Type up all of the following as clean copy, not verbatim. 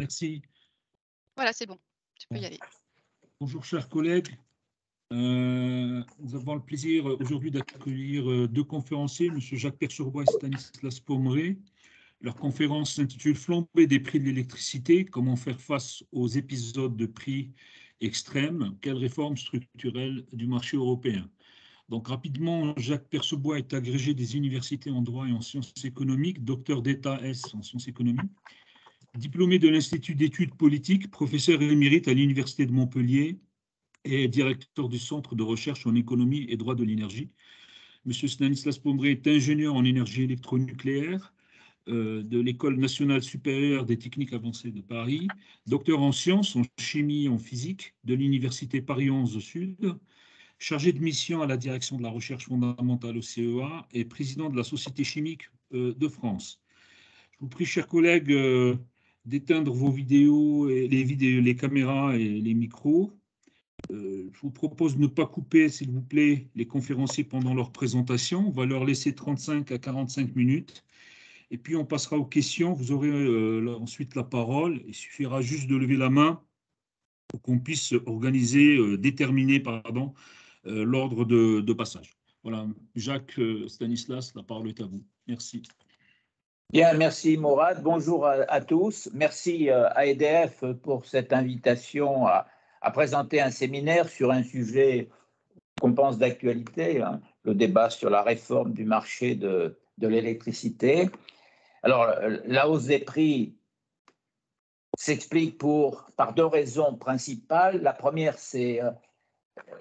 Merci. Voilà, c'est bon, tu peux y aller. Bonjour, chers collègues. Nous avons le plaisir aujourd'hui d'accueillir deux conférenciers, M. Jacques Persurbois et Stanislas Pommeré. Leur conférence s'intitule Flambée des prix de l'électricité, comment faire face aux épisodes de prix extrêmes, quelles réformes structurelles du marché européen. Donc rapidement, Jacques Persurbois est agrégé des universités en droit et en sciences économiques, docteur d'État S en sciences économiques, diplômé de l'Institut d'études politiques, professeur émérite à l'Université de Montpellier et directeur du Centre de recherche en économie et droit de l'énergie. Monsieur Stanislas Pommeré est ingénieur en énergie électronucléaire de l'École nationale supérieure des techniques avancées de Paris, docteur en sciences, en chimie et en physique de l'Université Paris 11 Sud, chargé de mission à la direction de la recherche fondamentale au CEA et président de la Société chimique de France. Je vous prie, chers collègues, d'éteindre vos vidéos, et les caméras et les micros. Je vous propose de ne pas couper, s'il vous plaît, les conférenciers pendant leur présentation. On va leur laisser 35 à 45 minutes. Et puis, on passera aux questions. Vous aurez ensuite la parole. Il suffira juste de lever la main pour qu'on puisse déterminer l'ordre de passage. Voilà, Jacques, Stanislas, la parole est à vous. Merci. Bien, merci Mourad. Bonjour à tous. Merci à EDF pour cette invitation à présenter un séminaire sur un sujet qu'on pense d'actualité, hein, le débat sur la réforme du marché de l'électricité. Alors, la hausse des prix s'explique par deux raisons principales. La première, c'est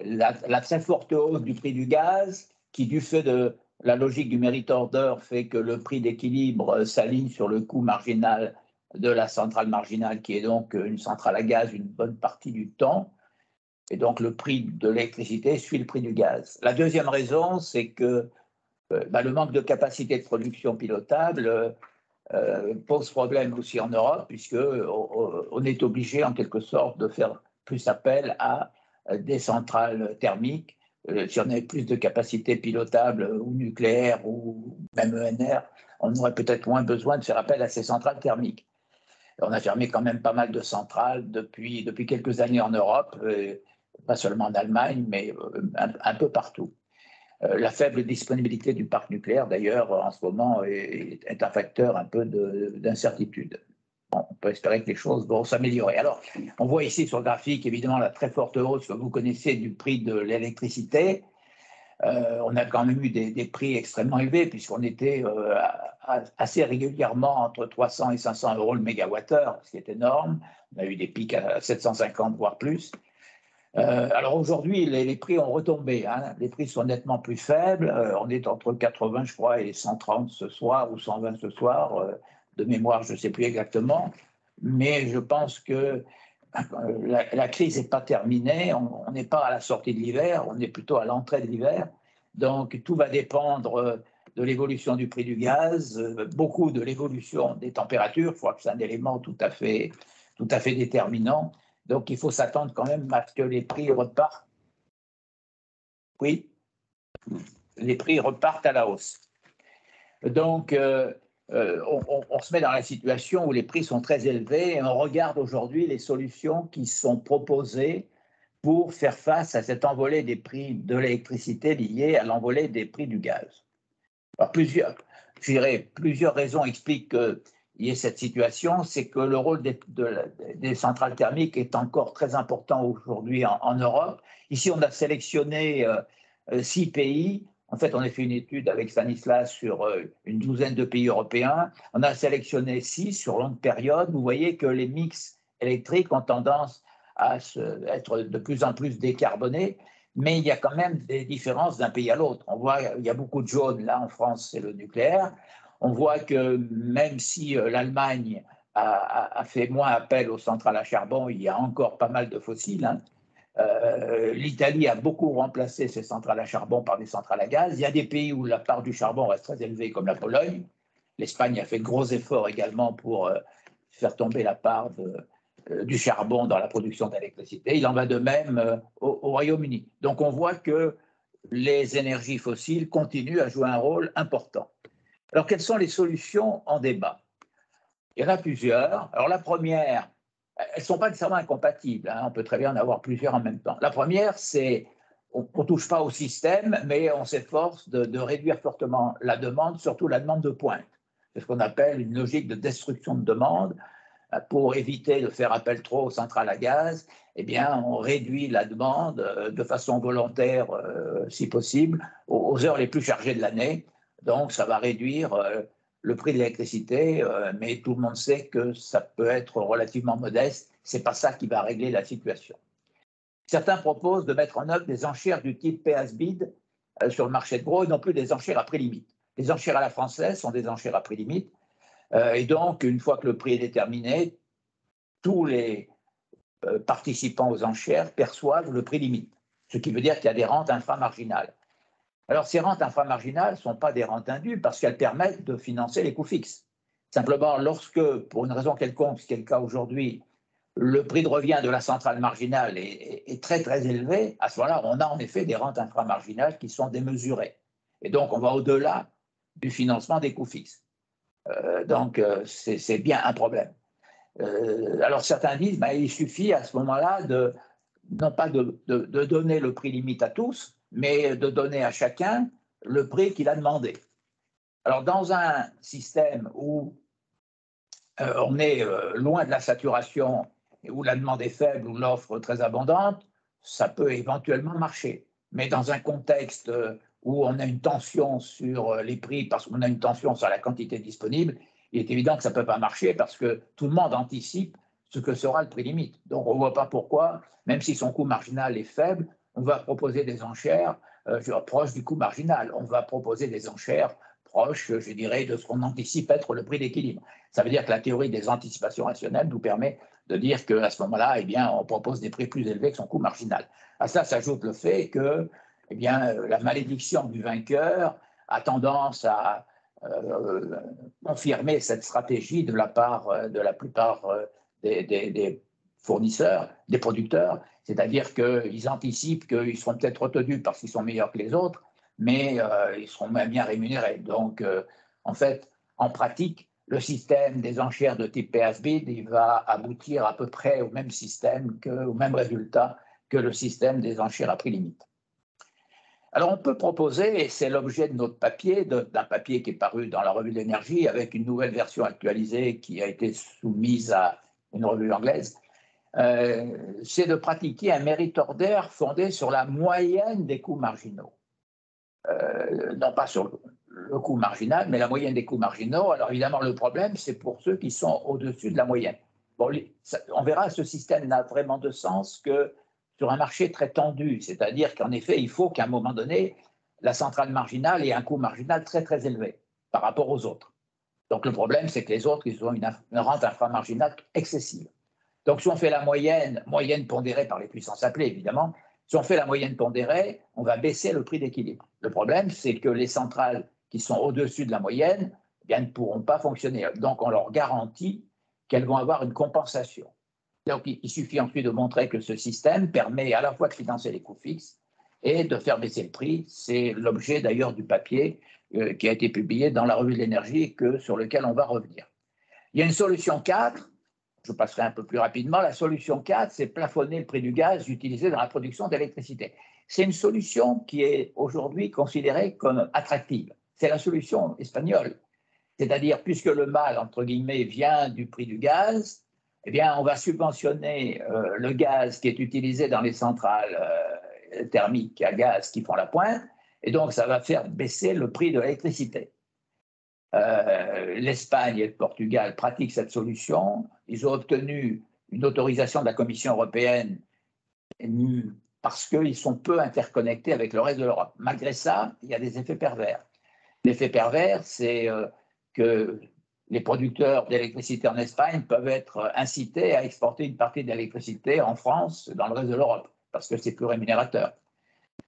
la très forte hausse du prix du gaz qui, du fait de la logique du merit order, fait que le prix d'équilibre s'aligne sur le coût marginal de la centrale marginale, qui est donc une centrale à gaz une bonne partie du temps. Et donc, le prix de l'électricité suit le prix du gaz. La deuxième raison, c'est que le manque de capacité de production pilotable pose problème aussi en Europe, puisqu'on est obligé, en quelque sorte, de faire plus appel à des centrales thermiques. Si on avait plus de capacité pilotable ou nucléaire ou même ENR, on aurait peut-être moins besoin de faire appel à ces centrales thermiques. On a fermé quand même pas mal de centrales depuis quelques années en Europe, pas seulement en Allemagne, mais un peu partout. La faible disponibilité du parc nucléaire, d'ailleurs, en ce moment, est un facteur un peu d'incertitude. Bon, on peut espérer que les choses vont s'améliorer. Alors, on voit ici sur le graphique, évidemment, la très forte hausse que vous connaissez du prix de l'électricité. On a quand même eu des prix extrêmement élevés, puisqu'on était assez régulièrement entre 300 et 500 euros le mégawattheure, ce qui est énorme. On a eu des pics à 750, voire plus. Alors aujourd'hui, les prix ont retombé, hein. Les prix sont nettement plus faibles. On est entre 80, je crois, et 130 ce soir, ou 120 ce soir. De mémoire, je ne sais plus exactement. Mais je pense que la crise n'est pas terminée. On n'est pas à la sortie de l'hiver, on est plutôt à l'entrée de l'hiver. Donc tout va dépendre de l'évolution du prix du gaz, beaucoup de l'évolution des températures. Je crois que c'est un élément tout à fait déterminant. Donc, il faut s'attendre quand même à ce que les prix repartent. Oui, les prix repartent à la hausse. Donc, on se met dans la situation où les prix sont très élevés et on regarde aujourd'hui les solutions qui sont proposées pour faire face à cette envolée des prix de l'électricité liée à l'envolée des prix du gaz. Alors, plusieurs raisons expliquent qu'il y ait cette situation. C'est que le rôle des centrales thermiques est encore très important aujourd'hui en Europe. Ici, on a sélectionné 6 pays. En fait, on a fait une étude avec Stanislas sur une douzaine de pays européens. On a sélectionné 6 sur longue période. Vous voyez que les mix électriques ont tendance à être de plus en plus décarbonés. Mais il y a quand même des différences d'un pays à l'autre. On voit qu'il y a beaucoup de jaune. Là, en France, c'est le nucléaire. On voit que même si l'Allemagne a fait moins appel aux centrales à charbon, il y a encore pas mal de fossiles, hein. L'Italie a beaucoup remplacé ses centrales à charbon par des centrales à gaz. Il y a des pays où la part du charbon reste très élevée, comme la Pologne. L'Espagne a fait de gros efforts également pour faire tomber la part du charbon dans la production d'électricité. Il en va de même au Royaume-Uni. Donc on voit que les énergies fossiles continuent à jouer un rôle important. Alors quelles sont les solutions en débat? Il y en a plusieurs. Alors la première, elles ne sont pas nécessairement incompatibles, hein. On peut très bien en avoir plusieurs en même temps. La première, c'est on ne touche pas au système, mais on s'efforce de réduire fortement la demande, surtout la demande de pointe. C'est ce qu'on appelle une logique de destruction de demande. Pour éviter de faire appel trop aux centrales à gaz, eh bien, on réduit la demande de façon volontaire, si possible, aux heures les plus chargées de l'année. Donc, ça va réduire le prix de l'électricité, mais tout le monde sait que ça peut être relativement modeste. Ce n'est pas ça qui va régler la situation. Certains proposent de mettre en œuvre des enchères du type pay-as-bid sur le marché de gros et non plus des enchères à prix limite. Les enchères à la française sont des enchères à prix limite. Et donc, une fois que le prix est déterminé, tous les participants aux enchères perçoivent le prix limite, ce qui veut dire qu'il y a des rentes inframarginales. Alors, ces rentes inframarginales ne sont pas des rentes indues parce qu'elles permettent de financer les coûts fixes. Simplement, lorsque, pour une raison quelconque, ce qui est le cas aujourd'hui, le prix de revient de la centrale marginale est très, très élevé, à ce moment-là, on a en effet des rentes inframarginales qui sont démesurées. Et donc, on va au-delà du financement des coûts fixes. Donc, c'est bien un problème. Alors, certains disent il suffit à ce moment-là non pas de donner le prix limite à tous, mais de donner à chacun le prix qu'il a demandé. Alors, dans un système où on est loin de la saturation, où la demande est faible, où l'offre très abondante, ça peut éventuellement marcher. Mais dans un contexte où on a une tension sur les prix, parce qu'on a une tension sur la quantité disponible, il est évident que ça ne peut pas marcher parce que tout le monde anticipe ce que sera le prix limite. Donc on ne voit pas pourquoi, même si son coût marginal est faible, on va proposer des enchères proches du coût marginal. On va proposer des enchères proches, je dirais, de ce qu'on anticipe être le prix d'équilibre. Ça veut dire que la théorie des anticipations rationnelles nous permet de dire qu'à ce moment-là, eh bien, on propose des prix plus élevés que son coût marginal. À cela s'ajoute le fait que eh bien, la malédiction du vainqueur a tendance à confirmer cette stratégie de la part de la plupart des fournisseurs, des producteurs, c'est-à-dire qu'ils anticipent qu'ils seront peut-être retenus parce qu'ils sont meilleurs que les autres, mais ils seront même bien rémunérés. Donc, en fait, en pratique, le système des enchères de type pay-as-bid, il va aboutir à peu près au même système, au même résultat que le système des enchères à prix limite. Alors, on peut proposer, et c'est l'objet de notre papier, d'un papier qui est paru dans la revue de l'énergie, avec une nouvelle version actualisée qui a été soumise à une revue anglaise, c'est de pratiquer un merit order fondé sur la moyenne des coûts marginaux. Non pas sur le coût marginal, mais la moyenne des coûts marginaux. Alors évidemment, le problème, c'est pour ceux qui sont au-dessus de la moyenne. Bon, on verra, ce système n'a vraiment de sens que sur un marché très tendu, c'est-à-dire qu'en effet, il faut qu'à un moment donné, la centrale marginale ait un coût marginal très très élevé par rapport aux autres. Donc le problème, c'est que les autres, ils ont une rente inframarginale excessive. Donc si on fait la moyenne pondérée par les puissances appelées, évidemment, si on fait la moyenne pondérée, on va baisser le prix d'équilibre. Le problème, c'est que les centrales qui sont au-dessus de la moyenne eh bien, ne pourront pas fonctionner. Donc on leur garantit qu'elles vont avoir une compensation. Donc, il suffit ensuite de montrer que ce système permet à la fois de financer les coûts fixes et de faire baisser le prix. C'est l'objet d'ailleurs du papier qui a été publié dans la revue de l'énergie sur lequel on va revenir. Il y a une solution 4, je passerai un peu plus rapidement. La solution 4, c'est plafonner le prix du gaz utilisé dans la production d'électricité. C'est une solution qui est aujourd'hui considérée comme attractive. C'est la solution espagnole. C'est-à-dire, puisque le mal, entre guillemets, vient du prix du gaz, eh bien, on va subventionner le gaz qui est utilisé dans les centrales thermiques à gaz qui font la pointe, et donc ça va faire baisser le prix de l'électricité. L'Espagne et le Portugal pratiquent cette solution. Ils ont obtenu une autorisation de la Commission européenne parce qu'ils sont peu interconnectés avec le reste de l'Europe. Malgré ça, il y a des effets pervers. L'effet pervers, c'est que les producteurs d'électricité en Espagne peuvent être incités à exporter une partie de l'électricité en France, dans le reste de l'Europe, parce que c'est plus rémunérateur.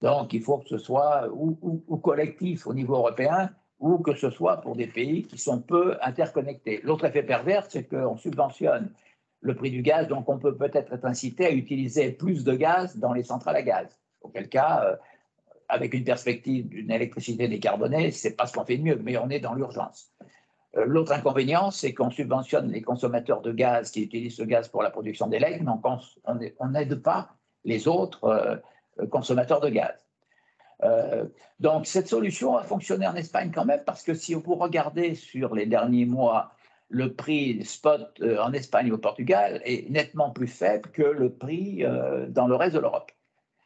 Donc, il faut que ce soit ou collectif au niveau européen, ou que ce soit pour des pays qui sont peu interconnectés. L'autre effet pervers, c'est qu'on subventionne le prix du gaz, donc on peut peut-être être incité à utiliser plus de gaz dans les centrales à gaz. Auquel cas, avec une perspective d'une électricité décarbonée, ce n'est pas ce qu'on fait de mieux, mais on est dans l'urgence. L'autre inconvénient, c'est qu'on subventionne les consommateurs de gaz qui utilisent ce gaz pour la production d'électricité, mais on n'aide pas les autres consommateurs de gaz. Donc, cette solution a fonctionné en Espagne quand même, parce que si vous regardez sur les derniers mois, le prix spot en Espagne et au Portugal est nettement plus faible que le prix dans le reste de l'Europe.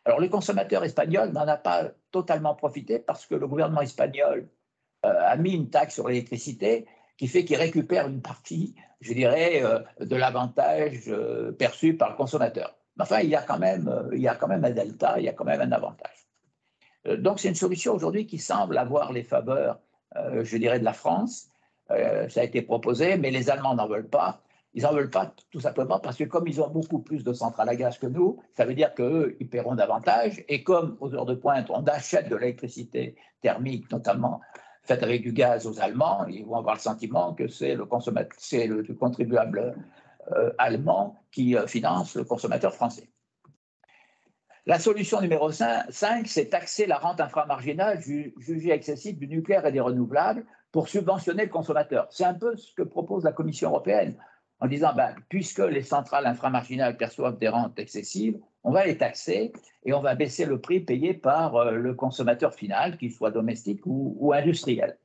Alors, le consommateur espagnol n'en a pas totalement profité parce que le gouvernement espagnol a mis une taxe sur l'électricité qui fait qu'il récupère une partie, je dirais, de l'avantage perçu par le consommateur. Mais enfin, il y a quand même un delta, il y a quand même un avantage. Donc, c'est une solution aujourd'hui qui semble avoir les faveurs, je dirais, de la France. Ça a été proposé, mais les Allemands n'en veulent pas. Ils n'en veulent pas tout simplement parce que comme ils ont beaucoup plus de centrales à gaz que nous, ça veut dire qu'eux, ils paieront davantage. Et comme aux heures de pointe, on achète de l'électricité thermique, notamment faite avec du gaz aux Allemands, ils vont avoir le sentiment que c'est le contribuable allemand qui finance le consommateur français. La solution numéro 5, c'est taxer la rente inframarginale jugée excessive du nucléaire et des renouvelables pour subventionner le consommateur. C'est un peu ce que propose la Commission européenne en disant, puisque les centrales inframarginales perçoivent des rentes excessives, on va les taxer et on va baisser le prix payé par le consommateur final, qu'il soit domestique ou industriel.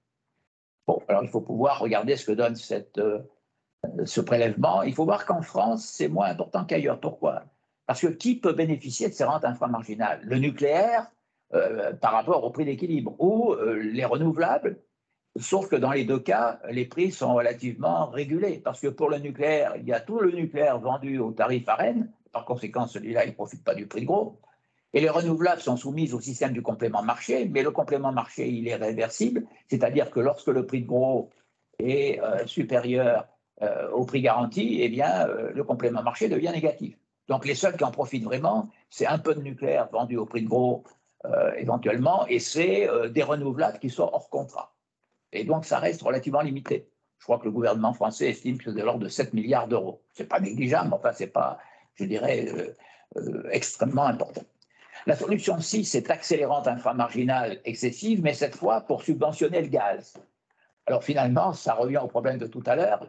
Bon, alors il faut pouvoir regarder ce que donne ce prélèvement. Il faut voir qu'en France, c'est moins important qu'ailleurs. Pourquoi ? Parce que qui peut bénéficier de ces rentes inframarginales ? Le nucléaire par rapport au prix d'équilibre ou les renouvelables, sauf que dans les deux cas, les prix sont relativement régulés. Parce que pour le nucléaire, il y a tout le nucléaire vendu au tarif ARENH. Par conséquent, celui-là, il ne profite pas du prix de gros. Et les renouvelables sont soumises au système du complément marché, mais le complément marché, il est réversible, c'est-à-dire que lorsque le prix de gros est supérieur au prix garanti, eh bien, le complément marché devient négatif. Donc, les seuls qui en profitent vraiment, c'est un peu de nucléaire vendu au prix de gros éventuellement, et c'est des renouvelables qui sont hors contrat. Et donc, ça reste relativement limité. Je crois que le gouvernement français estime que c'est de l'ordre de 7 milliards d'euros. Ce n'est pas négligeable, mais enfin, ce n'est pas, je dirais, extrêmement important. La solution 6, c'est taxer les rentes inframarginales excessives, mais cette fois pour subventionner le gaz. Alors finalement, ça revient au problème de tout à l'heure.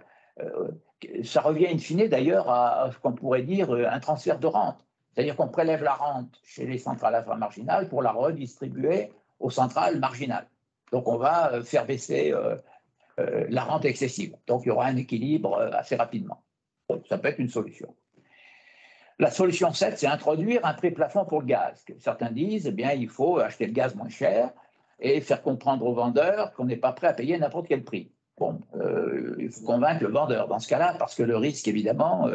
Ça revient in fine d'ailleurs à ce qu'on pourrait dire un transfert de rente. C'est-à-dire qu'on prélève la rente chez les centrales inframarginales pour la redistribuer aux centrales marginales. Donc on va faire baisser la rente excessive. Donc il y aura un équilibre assez rapidement. Donc, ça peut être une solution. La solution 7, c'est introduire un prix plafond pour le gaz. Certains disent, eh bien, il faut acheter le gaz moins cher et faire comprendre aux vendeurs qu'on n'est pas prêt à payer n'importe quel prix. Bon, il faut convaincre le vendeur dans ce cas-là, parce que le risque, évidemment,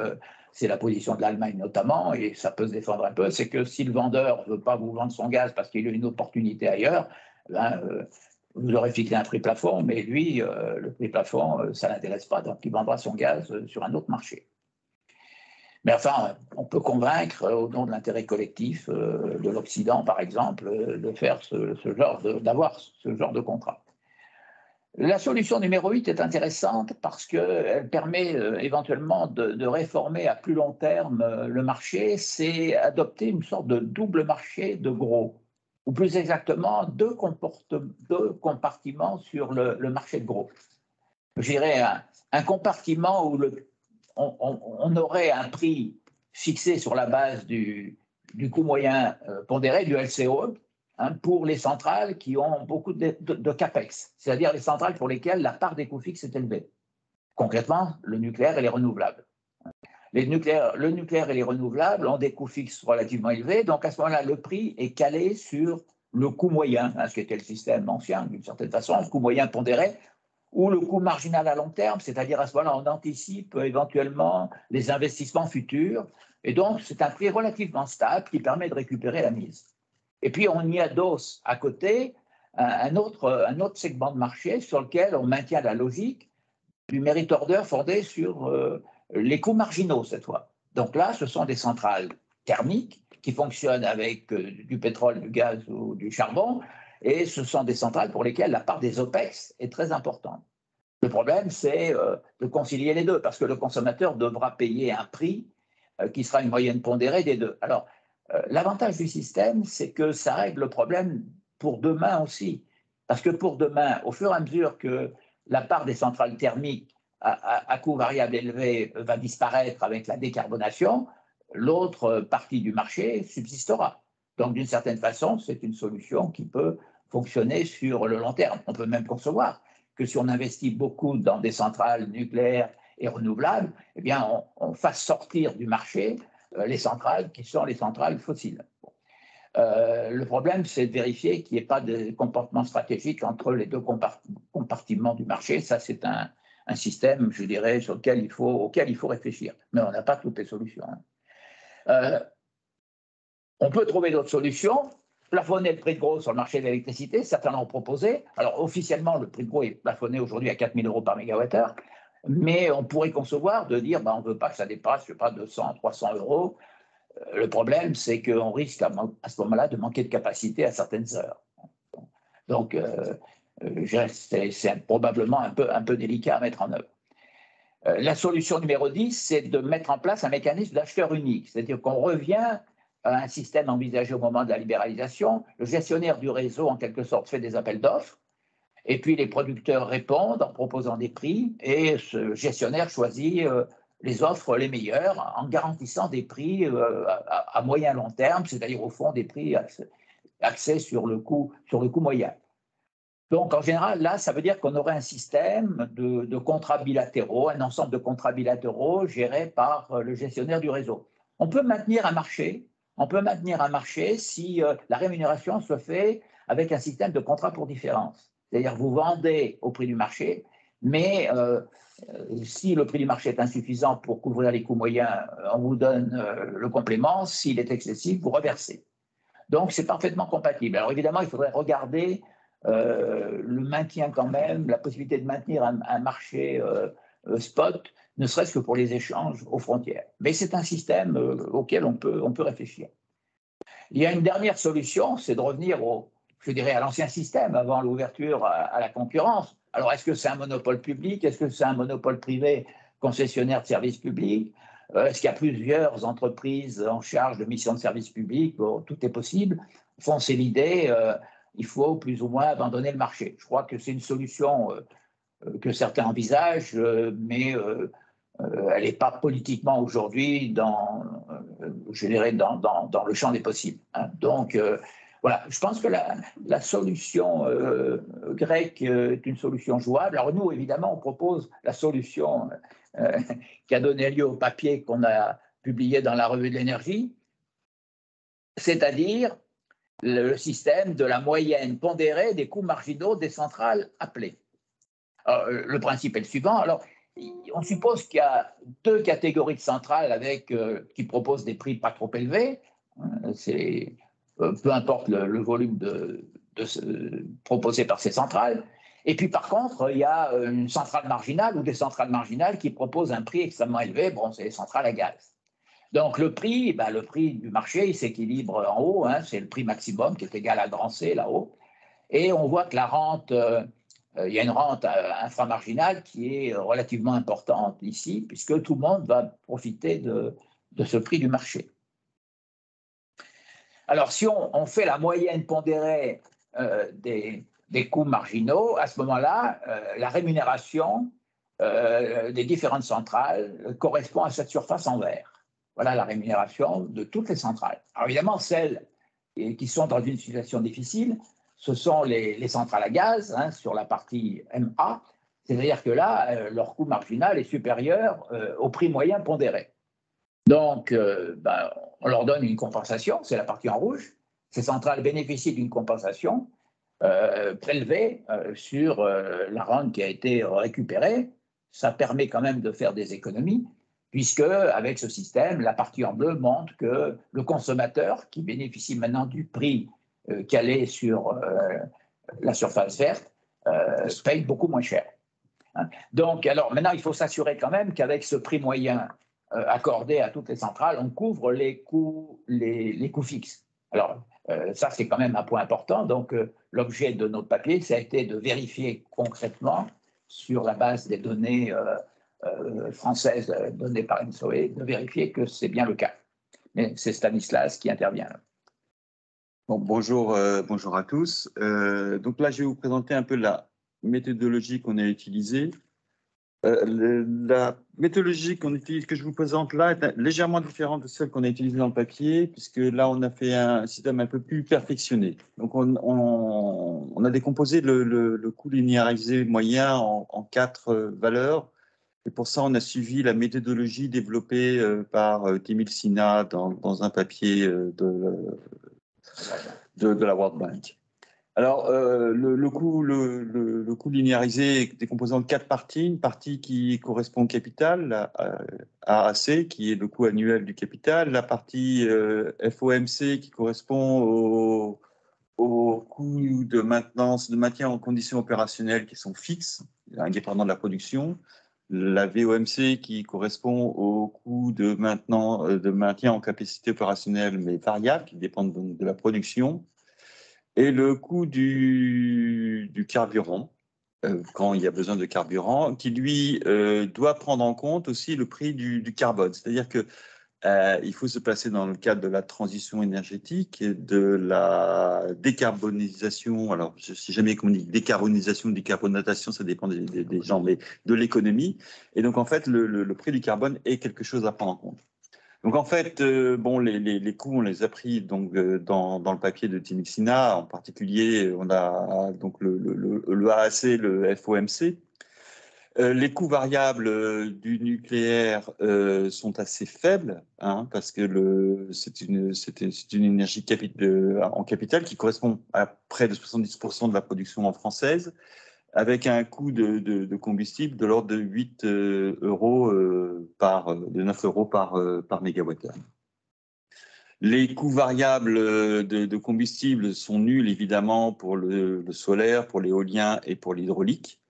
c'est la position de l'Allemagne notamment, et ça peut se défendre un peu, c'est que si le vendeur ne veut pas vous vendre son gaz parce qu'il a une opportunité ailleurs, vous aurez fixé un prix plafond, mais lui, le prix plafond, ça ne l'intéresse pas, donc il vendra son gaz sur un autre marché. Mais enfin, on peut convaincre, au nom de l'intérêt collectif de l'Occident, par exemple, de faire d'avoir ce genre de contrat. La solution numéro 8 est intéressante parce qu'elle permet éventuellement de réformer à plus long terme le marché. C'est adopter une sorte de double marché de gros, ou plus exactement deux compartiments sur le marché de gros. Je dirais un compartiment où on aurait un prix fixé sur la base du coût moyen pondéré, du LCOE, pour les centrales qui ont beaucoup de CAPEX, c'est-à-dire les centrales pour lesquelles la part des coûts fixes est élevée. Concrètement, le nucléaire et les renouvelables. Le nucléaire et les renouvelables ont des coûts fixes relativement élevés, donc à ce moment-là, le prix est calé sur le coût moyen, ce qui était le système ancien d'une certaine façon, le coût moyen pondéré, ou le coût marginal à long terme, c'est-à-dire à ce moment-là, on anticipe éventuellement les investissements futurs, et donc c'est un prix relativement stable qui permet de récupérer la mise. Et puis on y adosse à côté un autre segment de marché sur lequel on maintient la logique du merit order fondé sur les coûts marginaux cette fois. Donc là, ce sont des centrales thermiques qui fonctionnent avec du pétrole, du gaz ou du charbon, et ce sont des centrales pour lesquelles la part des OPEX est très importante. Le problème, c'est de concilier les deux, parce que le consommateur devra payer un prix qui sera une moyenne pondérée des deux. Alors, l'avantage du système, c'est que ça règle le problème pour demain aussi. Parce que pour demain, au fur et à mesure que la part des centrales thermiques à coût variable élevé va disparaître avec la décarbonation, l'autre partie du marché subsistera. Donc, d'une certaine façon, c'est une solution qui peut fonctionner sur le long terme. On peut même concevoir que si on investit beaucoup dans des centrales nucléaires et renouvelables, eh bien, on fasse sortir du marché les centrales qui sont les centrales fossiles. Le problème, c'est de vérifier qu'il n'y ait pas de comportement stratégique entre les deux compartiments du marché. Ça, c'est un système, je dirais, auquel il faut réfléchir. Mais on n'a pas toutes les solutions. On peut trouver d'autres solutions. Plafonner le prix de gros sur le marché de l'électricité, certains l'ont proposé. Alors, officiellement, le prix de gros est plafonné aujourd'hui à 4 000 € par mégawattheure. Mais on pourrait concevoir de dire, on ne veut pas que ça dépasse, je sais pas, 200, 300 €. Le problème, c'est qu'on risque à ce moment-là de manquer de capacité à certaines heures. Donc, c'est probablement un peu délicat à mettre en œuvre. La solution numéro 10, c'est de mettre en place un mécanisme d'acheteur unique, c'est-à-dire qu'on revient à un système envisagé au moment de la libéralisation. Le gestionnaire du réseau, en quelque sorte, fait des appels d'offres, et puis les producteurs répondent en proposant des prix, et ce gestionnaire choisit les offres les meilleures en garantissant des prix à moyen long terme, c'est-à-dire au fond des prix axés sur le coût moyen. Donc en général, là, ça veut dire qu'on aurait un système de contrats bilatéraux, un ensemble de contrats bilatéraux gérés par le gestionnaire du réseau. On peut maintenir un marché si la rémunération se fait avec un système de contrat pour différence. C'est-à-dire vous vendez au prix du marché, mais si le prix du marché est insuffisant pour couvrir les coûts moyens, on vous donne le complément. S'il est excessif, vous reversez. Donc, c'est parfaitement compatible. Alors, évidemment, il faudrait regarder le maintien quand même, la possibilité de maintenir un marché spot, ne serait-ce que pour les échanges aux frontières. Mais c'est un système auquel on peut réfléchir. Il y a une dernière solution, c'est de revenir à l'ancien système, avant l'ouverture à la concurrence. Alors, est-ce que c'est un monopole public? Est-ce que c'est un monopole privé concessionnaire de services publics? Est-ce qu'il y a plusieurs entreprises en charge de missions de service public? Bon, tout est possible. Au fond, c'est l'idée, il faut plus ou moins abandonner le marché. Je crois que c'est une solution que certains envisagent, mais elle n'est pas politiquement aujourd'hui dans le champ des possibles. Hein. Donc, voilà, je pense que la solution grecque est une solution jouable. Alors nous, évidemment, on propose la solution qui a donné lieu au papier qu'on a publié dans la Revue de l'énergie, c'est-à-dire le système de la moyenne pondérée des coûts marginaux des centrales appelées. Alors, le principe est le suivant. Alors, on suppose qu'il y a deux catégories de centrales qui proposent des prix pas trop élevés. Peu importe le volume proposé par ces centrales. Et puis, par contre, il y a une centrale marginale ou des centrales marginales qui proposent un prix extrêmement élevé. Bon, c'est les centrales à gaz. Donc, le prix du marché, il s'équilibre en haut. Hein, c'est le prix maximum qui est égal à grand C, là-haut. Et on voit que la rente, il y a une rente inframarginale qui est relativement importante ici, puisque tout le monde va profiter de ce prix du marché. Alors, si on fait la moyenne pondérée des coûts marginaux, à ce moment-là, la rémunération des différentes centrales correspond à cette surface en vert. Voilà la rémunération de toutes les centrales. Alors évidemment, celles qui sont dans une situation difficile, ce sont les centrales à gaz, hein, sur la partie MA, c'est-à-dire que là, leur coût marginal est supérieur au prix moyen pondéré. Donc, on leur donne une compensation, c'est la partie en rouge. Ces centrales bénéficient d'une compensation prélevée sur la rente qui a été récupérée. Ça permet quand même de faire des économies, puisque avec ce système, la partie en bleu montre que le consommateur, qui bénéficie maintenant du prix calé sur la surface verte, paye beaucoup moins cher. Hein. Donc, alors maintenant, il faut s'assurer quand même qu'avec ce prix moyen accordé à toutes les centrales, on couvre les coûts fixes. Alors, ça, c'est quand même un point important. Donc, l'objet de notre papier, ça a été de vérifier concrètement, sur la base des données françaises données par ENSOE, de vérifier que c'est bien le cas. Mais c'est Stanislas qui intervient là. Bon, bonjour à tous. Donc là, je vais vous présenter un peu méthodologie qu'on a utilisée. La méthodologie qu'on utilise, que je vous présente là, est légèrement différente de celle qu'on a utilisée dans le papier, puisque là, on a fait un système un peu plus perfectionné. Donc, on a décomposé le coût linéarisé moyen en 4 valeurs. Et pour ça, on a suivi la méthodologie développée par Timil Sina dans un papier de la World Bank. Alors, le coût linéarisé est décomposé en 4 parties. Une partie qui correspond au capital, la AAC, qui est le coût annuel du capital. La partie FOMC, qui correspond au coût de maintenance, de maintien en conditions opérationnelles qui sont fixes, indépendants de la production. La VOMC, qui correspond au coût de maintien en capacité opérationnelle, mais variable, qui dépendent de la production. Et le coût du carburant, quand il y a besoin de carburant, qui lui doit prendre en compte aussi le prix du carbone. C'est-à-dire que il faut se placer dans le cadre de la transition énergétique, de la décarbonisation. Alors, je ne sais jamais comment on dit décarbonisation, décarbonatation, ça dépend des gens, mais de l'économie. Et donc, en fait, le prix du carbone est quelque chose à prendre en compte. Donc en fait, bon, les coûts, on les a pris donc, dans le papier de Timil Sina. En particulier, on a donc le AAC, le FOMC. Les coûts variables du nucléaire sont assez faibles, hein, parce que c'est une énergie en capital qui correspond à près de 70% de la production en française, avec un coût de combustible de l'ordre de 8 euros de 9 euros par mégawattheure. Les coûts variables de combustible sont nuls, évidemment, pour le solaire, pour l'éolien et pour l'hydraulique.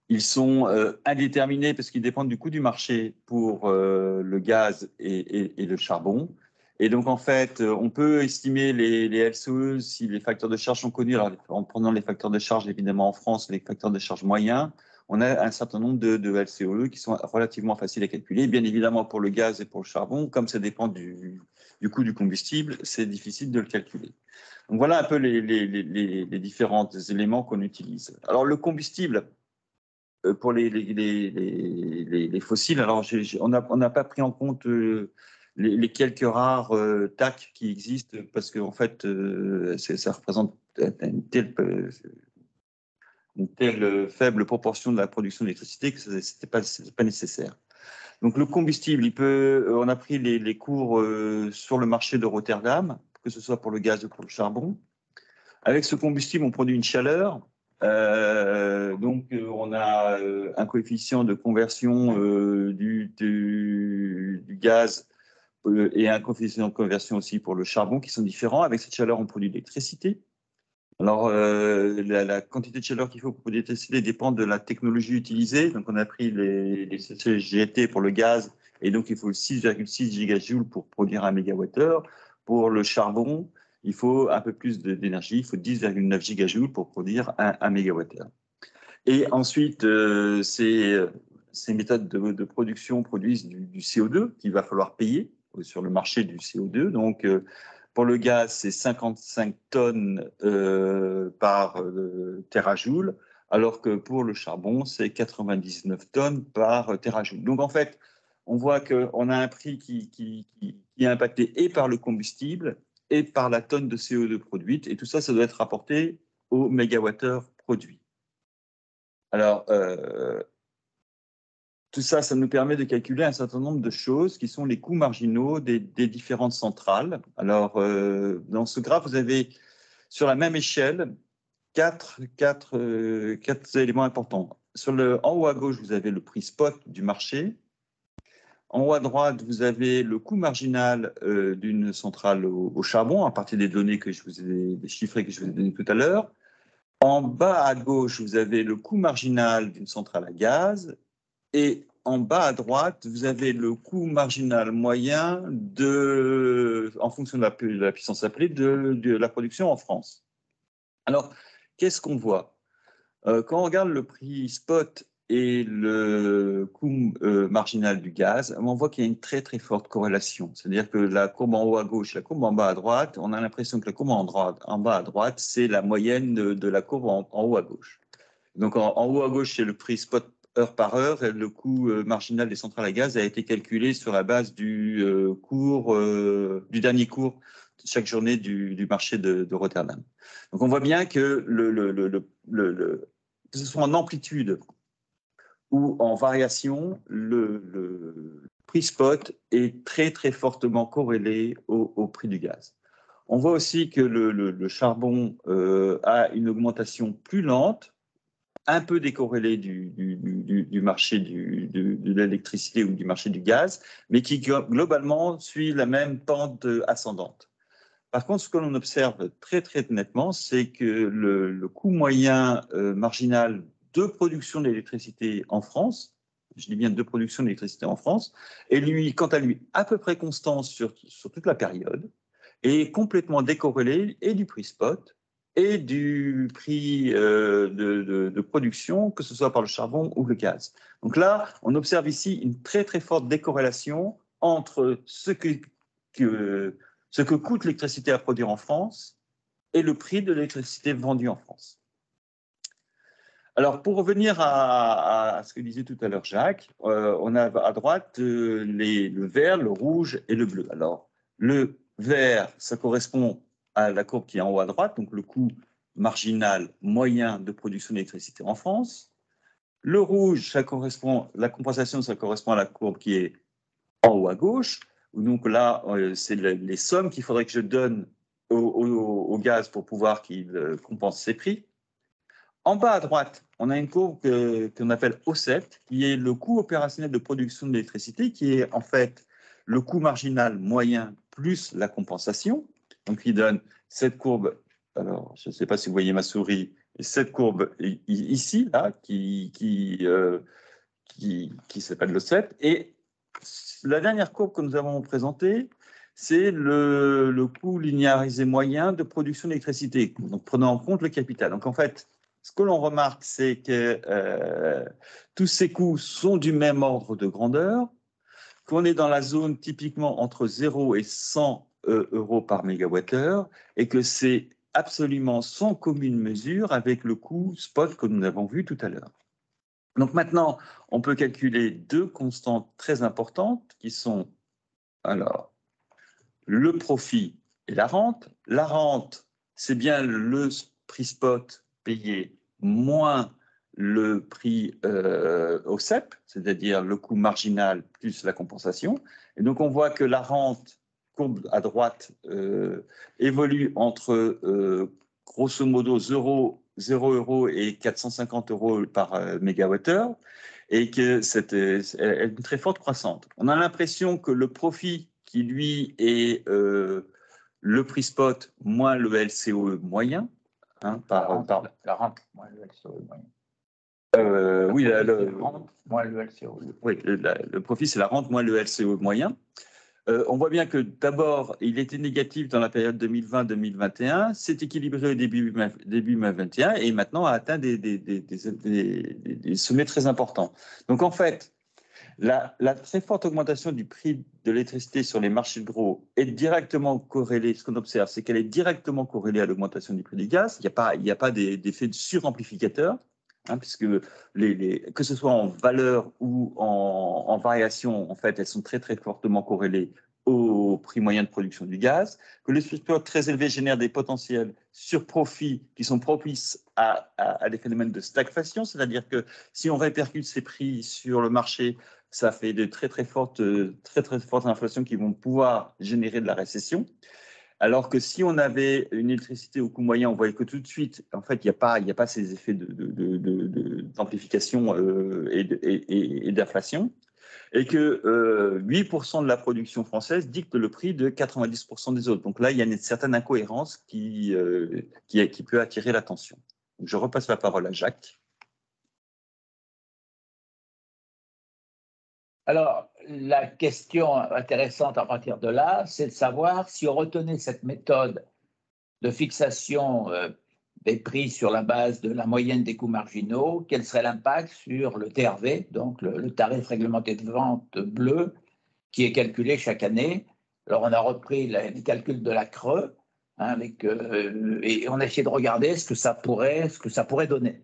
Ils sont indéterminés parce qu'ils dépendent du coût du marché pour le gaz et le charbon. Et donc, en fait, on peut estimer les LCE si les facteurs de charge sont connus. Alors, en prenant les facteurs de charge, évidemment, en France, les facteurs de charge moyens, on a un certain nombre de LCE qui sont relativement faciles à calculer. Bien évidemment, pour le gaz et pour le charbon, comme ça dépend du coût du combustible, c'est difficile de le calculer. Donc, voilà un peu les différents éléments qu'on utilise. Alors, le combustible, pour les fossiles, alors on n'a pas pris en compte les quelques rares TAC qui existent, parce qu'en fait, ça représente une telle faible proportion de la production d'électricité que ce n'était pas nécessaire. Donc le combustible, on a pris les cours sur le marché de Rotterdam, que ce soit pour le gaz ou pour le charbon. Avec ce combustible, on produit une chaleur. Donc, on a un coefficient de conversion du gaz et un coefficient de conversion aussi pour le charbon qui sont différents. Avec cette chaleur, on produit de l'électricité. Alors, la quantité de chaleur qu'il faut pour produire de l'électricité dépend de la technologie utilisée. Donc, on a pris les CCGT pour le gaz, et donc il faut 6,6 gigajoules pour produire 1 mégawattheure. Pour le charbon, il faut un peu plus d'énergie, il faut 10,9 gigajoules pour produire 1 mégawattheure. Et ensuite, ces méthodes de production produisent du CO2 qu'il va falloir payer sur le marché du CO2. Donc, pour le gaz, c'est 55 tonnes par terajoule, alors que pour le charbon, c'est 99 tonnes par terajoule. Donc, en fait, on voit qu'on a un prix qui est impacté et par le combustible et par la tonne de CO2 produite. Et tout ça, ça doit être rapporté au mégawattheure produit. Alors, tout ça, ça nous permet de calculer un certain nombre de choses qui sont les coûts marginaux des différentes centrales. Alors, dans ce graphe, vous avez sur la même échelle quatre éléments importants. En haut à gauche, vous avez le prix spot du marché. En haut à droite, vous avez le coût marginal d'une centrale au charbon, à partir des données des chiffrés que je vous ai données tout à l'heure. En bas à gauche, vous avez le coût marginal d'une centrale à gaz. Et en bas à droite, vous avez le coût marginal moyen en fonction de la puissance appelée de la production en France. Alors, qu'est-ce qu'on voit? Quand on regarde le prix spot et le coût marginal du gaz, on voit qu'il y a une très très forte corrélation. C'est-à-dire que la courbe en haut à gauche, la courbe en bas à droite, on a l'impression que la courbe en bas à droite, c'est la moyenne de la courbe en haut à gauche. Donc en haut à gauche, c'est le prix spot heure par heure, et le coût marginal des centrales à gaz a été calculé sur la base du dernier cours chaque journée du marché de Rotterdam. Donc on voit bien que que ce soit en amplitude ou en variation, le prix spot est très très fortement corrélé au prix du gaz. On voit aussi que le charbon a une augmentation plus lente, un peu décorrélée du marché de l'électricité ou du marché du gaz, mais qui globalement suit la même pente ascendante. Par contre, ce que l'on observe très très nettement, c'est que le coût moyen marginal de production d'électricité en France, je dis bien de production d'électricité en France, est lui, quant à lui, à peu près constant sur toute la période, et complètement décorrélé et du prix spot et du prix de production, que ce soit par le charbon ou le gaz. Donc là, on observe ici une très très forte décorrélation entre ce que coûte l'électricité à produire en France et le prix de l'électricité vendue en France. Alors, pour revenir à ce que disait tout à l'heure Jacques, on a à droite le vert, le rouge et le bleu. Alors, le vert, ça correspond à la courbe qui est en haut à droite, donc le coût marginal moyen de production d'électricité en France. Le rouge, la compensation, ça correspond à la courbe qui est en haut à gauche. Donc là, c'est les sommes qu'il faudrait que je donne au gaz pour pouvoir qu'il compense ses prix. En bas à droite, on a une courbe qu'on appelle O7, qui est le coût opérationnel de production d'électricité, qui est en fait le coût marginal moyen plus la compensation. Donc, il donne cette courbe, alors je ne sais pas si vous voyez ma souris, cette courbe ici, là, qui s'appelle l'O7. Et la dernière courbe que nous avons présentée, c'est le coût linéarisé moyen de production d'électricité, donc prenant en compte le capital. Donc, en fait, ce que l'on remarque, c'est que tous ces coûts sont du même ordre de grandeur, qu'on est dans la zone typiquement entre 0 et 100 euros par mégawattheure, et que c'est absolument sans commune mesure avec le coût spot que nous avons vu tout à l'heure. Donc maintenant, on peut calculer deux constantes très importantes qui sont alors le profit et la rente. La rente, c'est bien le prix spot payé moins le prix au CEP, c'est-à-dire le coût marginal plus la compensation. Et donc, on voit que la rente, courbe à droite, évolue entre grosso modo 0 euros et 450 euros par mégawattheure, et que c'est une très forte croissante. On a l'impression que le profit qui, lui, est le prix spot moins le LCOE moyen. Hein, la rente moins le LCOE moyen. Oui, le rente moins le LCOE. Oui, le profit, c'est la rente moins le LCOE moyen. On voit bien que d'abord, il était négatif dans la période 2020-2021, s'est équilibré au début 2021 et maintenant a atteint des sommets très importants. Donc en fait, la très forte augmentation du prix de l'électricité sur les marchés de gros est directement corrélée, ce qu'on observe, c'est qu'elle est directement corrélée à l'augmentation du prix du gaz. Il n'y a pas d'effet de suramplificateur, hein, puisque que ce soit en valeur ou en variation, en fait, elles sont très très fortement corrélées au prix moyen de production du gaz, que les structures très élevées génèrent des potentiels surprofits qui sont propices à des phénomènes de stagflation, c'est-à-dire que si on répercute ces prix sur le marché, ça fait de très très fortes inflations qui vont pouvoir générer de la récession. Alors que si on avait une électricité au coût moyen, on voyait que tout de suite, en fait, il n'y a pas ces effets d'amplification et d'inflation, et que 8% de la production française dicte le prix de 90% des autres. Donc là, il y a une certaine incohérence qui peut attirer l'attention. Je repasse la parole à Jacques. Alors, la question intéressante à partir de là, c'est de savoir si on retenait cette méthode de fixation des prix sur la base de la moyenne des coûts marginaux, quel serait l'impact sur le TRV, donc le tarif réglementé de vente bleu, qui est calculé chaque année. Alors, on a repris les calculs de la CRE, hein, et on a essayé de regarder ce que ça pourrait donner.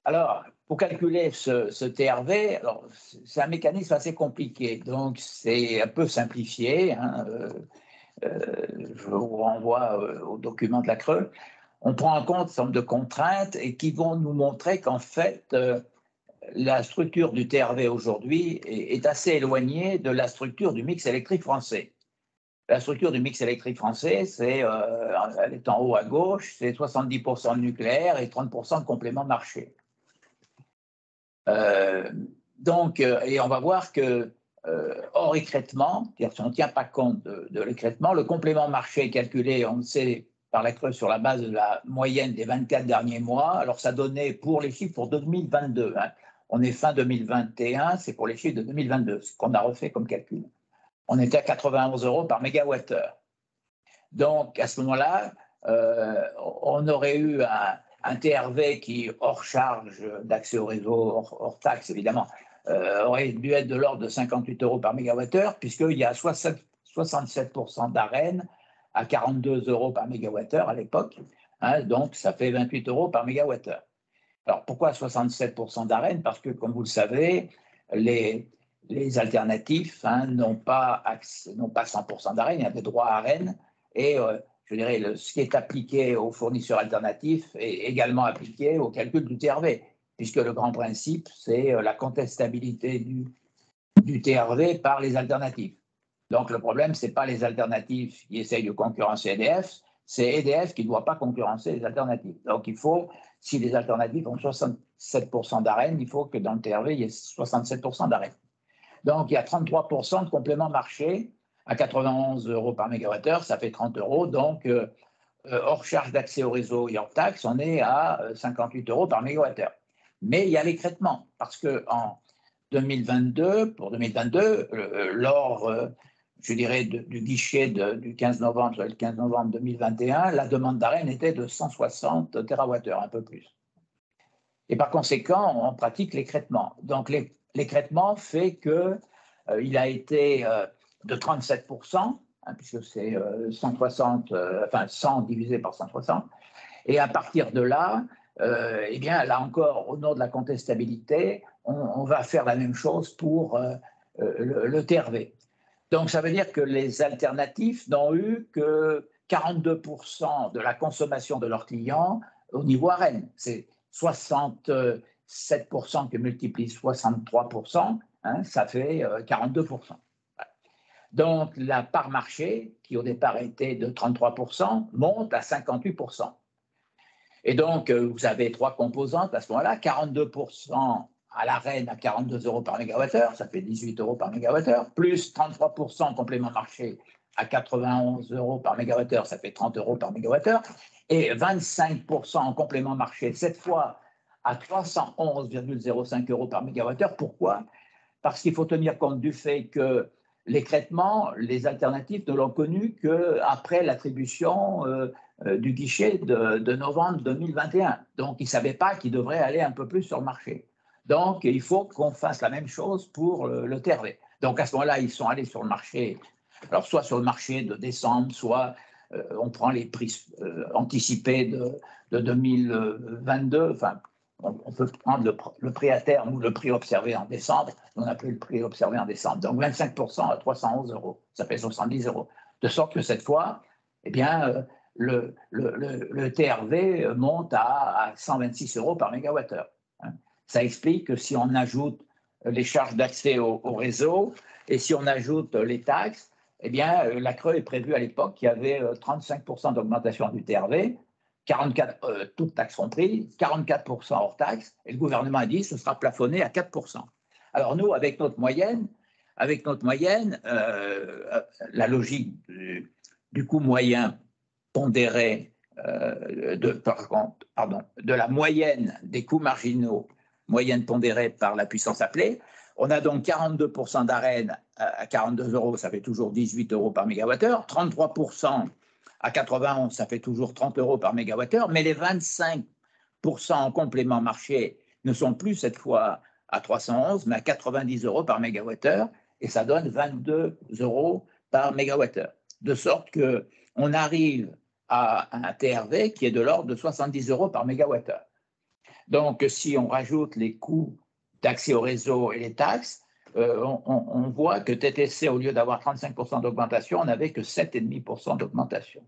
Alors, pour calculer ce TRV, c'est un mécanisme assez compliqué, donc c'est un peu simplifié. Hein, je vous renvoie au document de la Creux. On prend en compte un certain nombre de contraintes et qui vont nous montrer qu'en fait, la structure du TRV aujourd'hui est assez éloignée de la structure du mix électrique français. La structure du mix électrique français, elle est en haut à gauche, c'est 70% de nucléaire et 30% de complément de marché. Et on va voir que hors écrêtement, c'est-à-dire si on ne tient pas compte de l'écrêtement, le complément de marché est calculé, on le sait, par la Creux sur la base de la moyenne des 24 derniers mois. Alors ça donnait pour les chiffres pour 2022. Hein. On est fin 2021, c'est pour les chiffres de 2022, ce qu'on a refait comme calcul. On était à 91 € par mégawattheure. Donc à ce moment-là, on aurait eu un TRV qui, hors charge d'accès au réseau, hors taxe évidemment, aurait dû être de l'ordre de 58 € par mégawattheure, puisqu'il y a 67% d'AREN à 42 € par mégawattheure à l'époque. Hein, donc, ça fait 28 € par mégawattheure. Alors, pourquoi 67% d'AREN? Parce que, comme vous le savez, les alternatifs n'ont pas 100% d'AREN, il y a des droits à AREN, et je dirais, ce qui est appliqué aux fournisseurs alternatifs est également appliqué au calcul du TRV, puisque le grand principe, c'est la contestabilité du TRV par les alternatifs. Donc, le problème, ce n'est pas les alternatifs qui essayent de concurrencer EDF, c'est EDF qui ne doit pas concurrencer les alternatives. Donc, il faut, si les alternatives ont 67% d'AREN, il faut que dans le TRV, il y ait 67% d'AREN. Donc, il y a 33% de complément marché à 91 € par mégawattheure, ça fait 30 €. Donc, hors charge d'accès au réseau et hors taxe, on est à 58 € par mégawattheure. Mais il y a l'écrêtement, parce qu'en 2022, pour 2022, lors, je dirais, du guichet du 15 novembre, le 15 novembre 2021, la demande d'AREN était de 160 TWh, un peu plus. Et par conséquent, on pratique l'écrêtement. Donc, l'écrêtement fait qu'il a été de 37%, hein, puisque c'est 100 divisé par 160. Et à partir de là, eh bien, là encore, au nom de la contestabilité, on va faire la même chose pour le TRV. Donc, ça veut dire que les alternatifs n'ont eu que 42% de la consommation de leurs clients au niveau AREN. C'est 67% que multiplie 63%, hein, ça fait 42%. Donc, la part marché, qui au départ était de 33%, monte à 58%. Et donc, vous avez trois composantes à ce moment-là, 42% à l'AREN à 42 € par mégawattheure, ça fait 18 € par mégawattheure, plus 33% en complément marché à 91 € par mégawattheure, ça fait 30 € par mégawattheure, et 25% en complément marché, cette fois à 311,05 € par mégawattheure. Pourquoi? Parce qu'il faut tenir compte du fait que l'écrêtement, les alternatives ne l'ont connu qu'après l'attribution du guichet de novembre 2021. Donc, ils ne savaient pas qu'ils devraient aller un peu plus sur le marché. Donc, il faut qu'on fasse la même chose pour le TRV. Donc, à ce moment-là, ils sont allés sur le marché, alors soit sur le marché de décembre, soit on prend les prix anticipés de 2022, enfin, on peut prendre le prix à terme ou le prix observé en décembre. On a pris le prix observé en décembre. Donc 25% à 311 €. Ça fait 70 €. De sorte que cette fois, eh bien, le TRV monte à 126 € par mégawattheure. Ça explique que si on ajoute les charges d'accès au réseau et si on ajoute les taxes, eh bien, la Creux est prévue à l'époque qu'il y avait 35% d'augmentation du TRV. 44, toutes taxes comprises, 44% hors taxes, et le gouvernement a dit que ce sera plafonné à 4%. Alors nous, avec notre moyenne, la logique du coût moyen pondéré de la moyenne des coûts marginaux, moyenne pondérée par la puissance appelée, on a donc 42% d'AREN à 42 €, ça fait toujours 18 € par mégawattheure, 33% à 91, ça fait toujours 30 € par mégawattheure, mais les 25% en complément marché ne sont plus cette fois à 311, mais à 90 € par mégawattheure, et ça donne 22 € par mégawattheure. De sorte qu'on arrive à un TRV qui est de l'ordre de 70 € par mégawattheure. Donc, si on rajoute les coûts d'accès au réseau et les taxes, on voit que TTC, au lieu d'avoir 35% d'augmentation, on n'avait que 7,5% d'augmentation.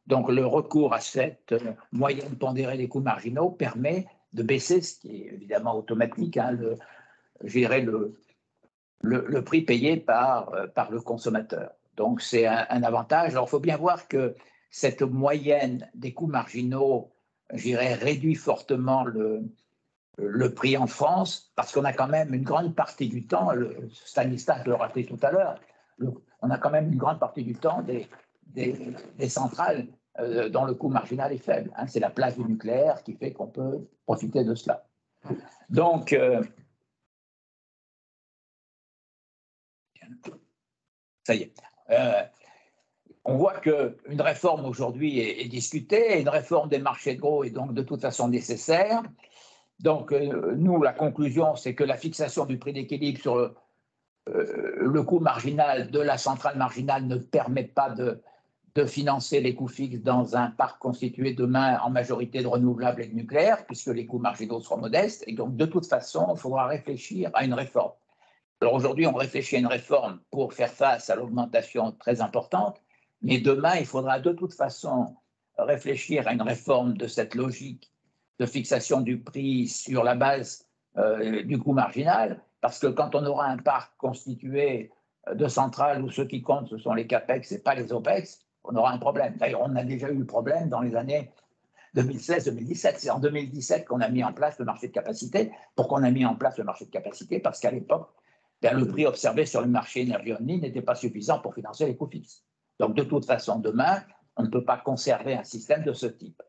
Donc, le recours à cette moyenne pondérée des coûts marginaux permet de baisser, ce qui est évidemment automatique, hein, le prix payé par le consommateur. Donc, c'est un avantage. Alors, il faut bien voir que cette moyenne des coûts marginaux, réduit fortement le prix en France, parce qu'on a quand même une grande partie du temps, Stanislas le rappelait tout à l'heure, on a quand même une grande partie du temps des centrales dont le coût marginal est faible. Hein. C'est la place du nucléaire qui fait qu'on peut profiter de cela. Donc, ça y est. On voit qu'une réforme aujourd'hui est discutée, et une réforme des marchés de gros est donc de toute façon nécessaire. Donc, nous, la conclusion, c'est que la fixation du prix d'équilibre sur le coût marginal de la centrale marginale ne permet pas de financer les coûts fixes dans un parc constitué demain en majorité de renouvelables et de nucléaire, puisque les coûts marginaux seront modestes. Et donc, de toute façon, il faudra réfléchir à une réforme. Alors, aujourd'hui, on réfléchit à une réforme pour faire face à l'augmentation très importante, mais demain, il faudra de toute façon réfléchir à une réforme de cette logique de fixation du prix sur la base du coût marginal, parce que quand on aura un parc constitué de centrales où ceux qui comptent, ce sont les CAPEX et pas les OPEX, on aura un problème. D'ailleurs, on a déjà eu le problème dans les années 2016-2017. C'est en 2017 qu'on a mis en place le marché de capacité. Pourquoi on a mis en place le marché de capacité? Parce qu'à l'époque, le prix observé sur le marché énergie only n'était pas suffisant pour financer les coûts fixes. Donc, de toute façon, demain, on ne peut pas conserver un système de ce type.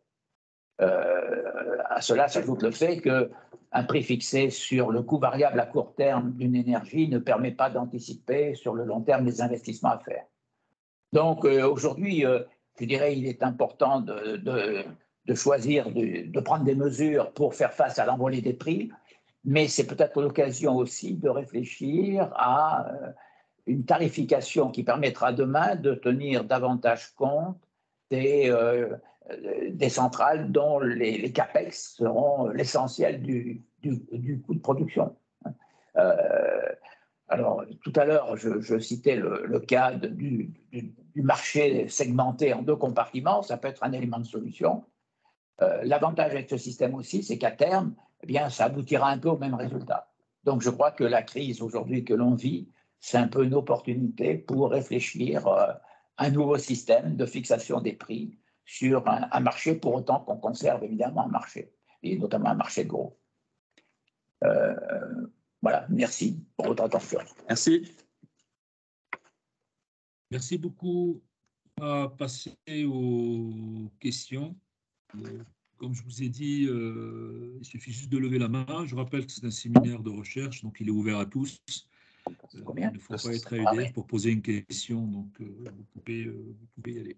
À cela s'ajoute le fait qu'un prix fixé sur le coût variable à court terme d'une énergie ne permet pas d'anticiper sur le long terme les investissements à faire. Donc aujourd'hui, je dirais il est important de choisir, de prendre des mesures pour faire face à l'envolée des prix, mais c'est peut-être l'occasion aussi de réfléchir à une tarification qui permettra demain de tenir davantage compte des centrales dont les CAPEX seront l'essentiel du coût de production. Alors, tout à l'heure, je citais le cas du marché segmenté en deux compartiments, ça peut être un élément de solution. L'avantage avec ce système aussi, c'est qu'à terme, eh bien, ça aboutira un peu au même résultat. Donc, je crois que la crise aujourd'hui que l'on vit, c'est un peu une opportunité pour réfléchir à un nouveau système de fixation des prix sur un marché, pour autant qu'on conserve évidemment un marché, et notamment un marché de gros. Voilà, merci pour votre attention. Merci. Merci beaucoup. On va passer aux questions. Comme je vous ai dit, il suffit juste de lever la main. Je rappelle que c'est un séminaire de recherche, donc il est ouvert à tous. Il ne faut pas être à EDF pour poser une question, donc vous pouvez y aller.